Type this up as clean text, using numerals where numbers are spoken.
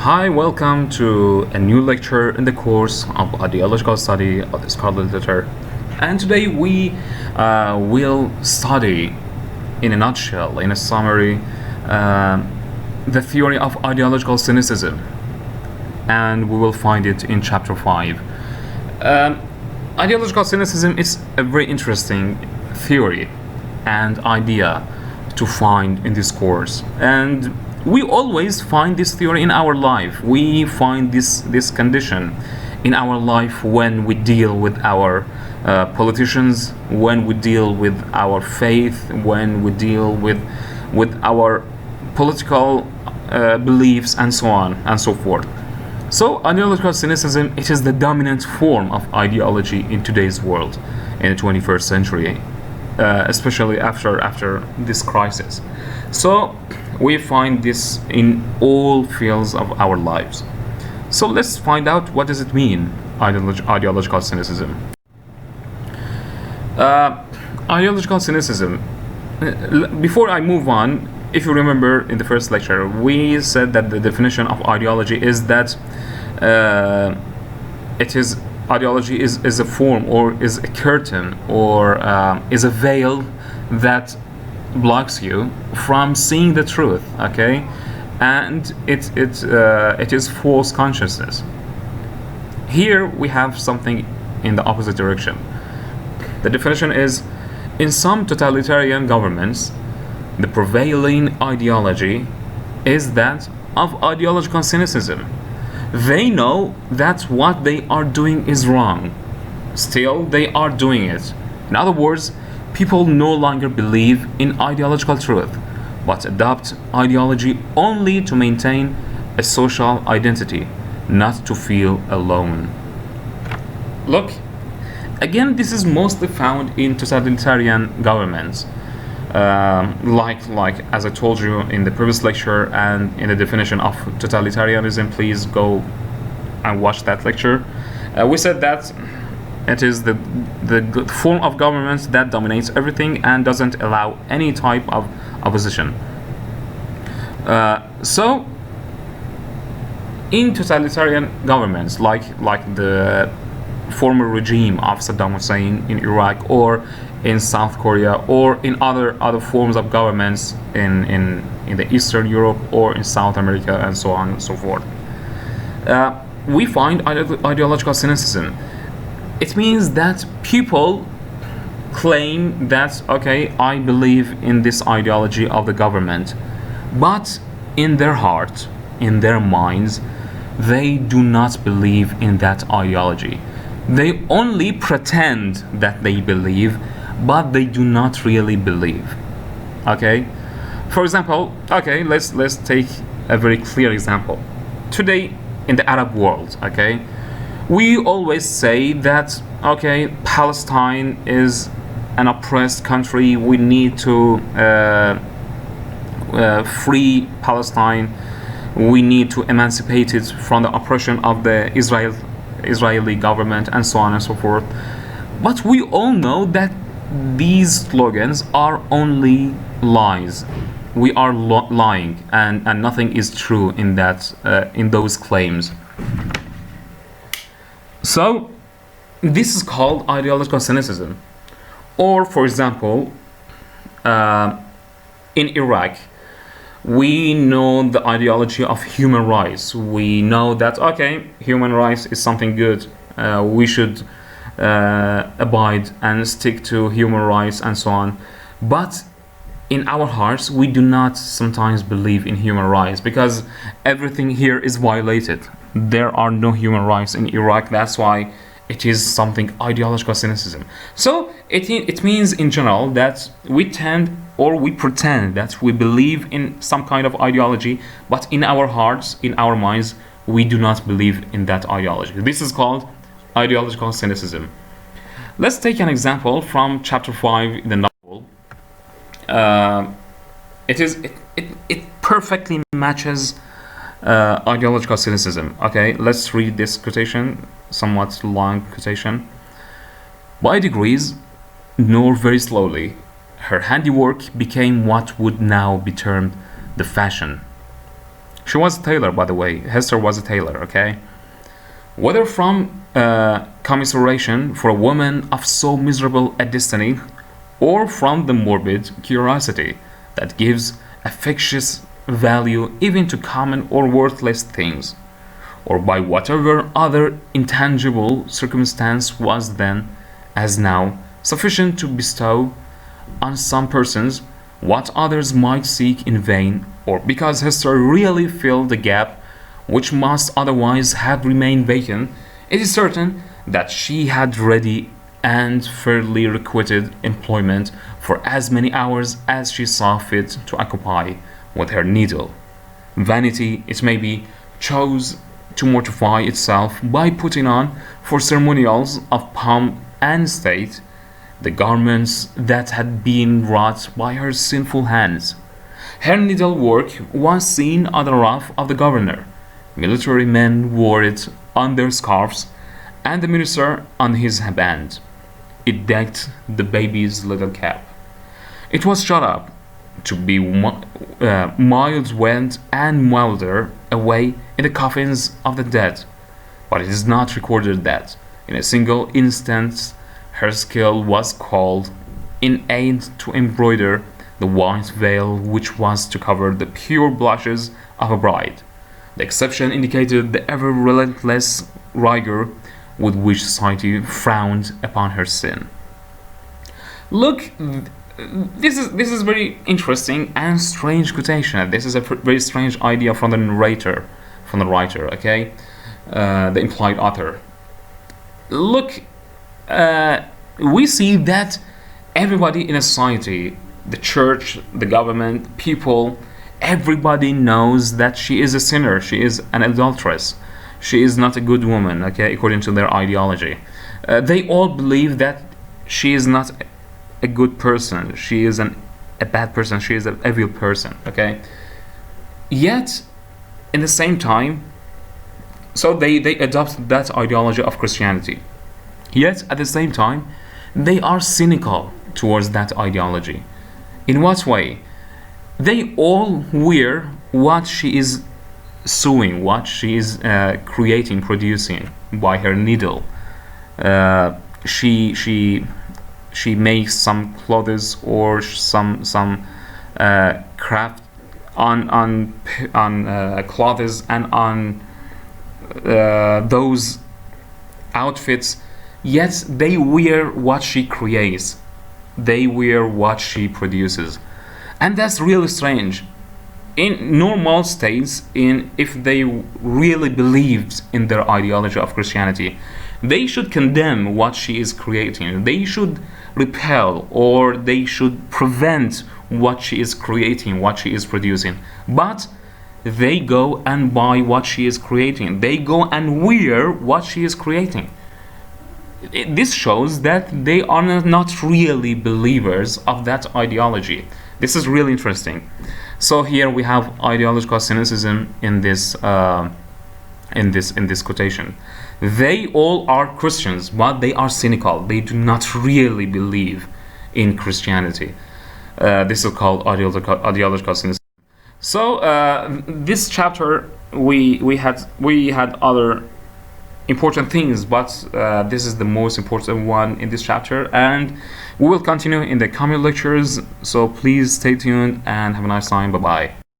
Hi, welcome to a new lecture in the course of Ideological Study of the Scarlet Letter. And today we will study, in a nutshell, in a summary, the theory of ideological cynicism. And we will find it in chapter 5. Ideological cynicism is a very interesting theory and idea to find in this course. And we always find this theory in our life. We find this condition in our life when we deal with our politicians, when we deal with our faith, when we deal with our political beliefs, and so on and so forth. So ideological cynicism, it is the dominant form of ideology in today's world, in the 21st century, especially after this crisis. So we find this in all fields of our lives. So let's find out, what does it mean, ideological cynicism? Ideological cynicism. Before I move on, if you remember in the first lecture, we said that the definition of ideology is that ideology is a form, or is a curtain, or is a veil that blocks you from seeing the truth, okay? And it is false consciousness. Here we have something in the opposite direction. The definition is, in some totalitarian governments, the prevailing ideology is that of ideological cynicism. They know that what they are doing is wrong. Still, they are doing it. In other words, people no longer believe in ideological truth, but adopt ideology only to maintain a social identity, not to feel alone. Look, again, this is mostly found in totalitarian governments. Like as I told you in the previous lecture and in the definition of totalitarianism, please go and watch that lecture. We said that it is the form of government that dominates everything and doesn't allow any type of opposition. So in totalitarian governments, like the former regime of Saddam Hussein in Iraq, or in South Korea, or in other forms of governments in the Eastern Europe or in South America, and so on and so forth, we find ideological cynicism. It means that people claim that, okay, I believe in this ideology of the government, but in their heart, in their minds, they do not believe in that ideology. They only pretend that they believe, but they do not really believe. Okay? For example, okay, let's take a very clear example. Today in the Arab world, okay, we always say that, okay, Palestine is an oppressed country. We need to free Palestine. We need to emancipate it from the oppression of the Israeli government, and so on and so forth. But we all know that these slogans are only lies. We are lying, and nothing is true in those claims. So this is called ideological cynicism. Or, for example, in Iraq, we know the ideology of human rights. We know that, okay, human rights is something good. We should abide and stick to human rights, and so on. But in our hearts, we do not sometimes believe in human rights, because everything here is violated. There are no human rights in Iraq. That's why it is something ideological cynicism. So it means in general that we tend, or we pretend that we believe in some kind of ideology, but in our hearts, in our minds, we do not believe in that ideology. This is called ideological cynicism. Let's take an example from chapter 5 in the novel. It perfectly matches ideological cynicism. Okay, let's read this quotation, somewhat long quotation. By degrees, nor very slowly, her handiwork became what would now be termed the fashion. She was a tailor, by the way. Hester was a tailor, okay? Whether from commiseration for a woman of so miserable a destiny, or from the morbid curiosity that gives a fictitious value even to common or worthless things, or by whatever other intangible circumstance was then, as now, sufficient to bestow on some persons what others might seek in vain, or because Hester really filled the gap which must otherwise have remained vacant, it is certain that she had ready and fairly requited employment for as many hours as she saw fit to occupy with her needle. Vanity, it may be, chose to mortify itself by putting on, for ceremonials of pomp and state, the garments that had been wrought by her sinful hands. Her needlework was seen on the ruff of the governor. Military men wore it on their scarfs, and the minister on his band. It decked the baby's little cap. It was shut up to be miles went and milder away in the coffins of the dead, but it is not recorded that, in a single instance, her skill was called in aid to embroider the white veil which was to cover the pure blushes of a bride. The exception indicated the ever relentless rigor with which society frowned upon her sin. Look, this is very interesting and strange quotation. This is a very strange idea from the narrator, from the writer, okay, the implied author. Look, we see that everybody in a society, the church, the government, people, everybody knows that she is a sinner, she is an adulteress, she is not a good woman, okay, according to their ideology. They all believe that she is not a good person, she is a bad person, she is an evil person, okay. Yet, in the same time, so they adopt that ideology of Christianity. Yet, at the same time, they are cynical towards that ideology. In what way? They all wear what she is sewing, what she is creating, producing by her needle. She makes some clothes or some craft on clothes and on those outfits. Yet they wear what she creates. They wear what she produces. And that's really strange. In normal states, if they really believed in their ideology of Christianity, they should condemn what she is creating. They should repel or they should prevent what she is creating, what she is producing. But they go and buy what she is creating. They go and wear what she is creating. This shows that they are not really believers of that ideology. This is really interesting. So here we have ideological cynicism in this quotation. They all are Christians, but they are cynical. They do not really believe in Christianity. This is called ideological cynicism. So this chapter we had other important things, but this is the most important one in this chapter, and we will continue in the coming lectures. So please stay tuned and have a nice time. Bye bye.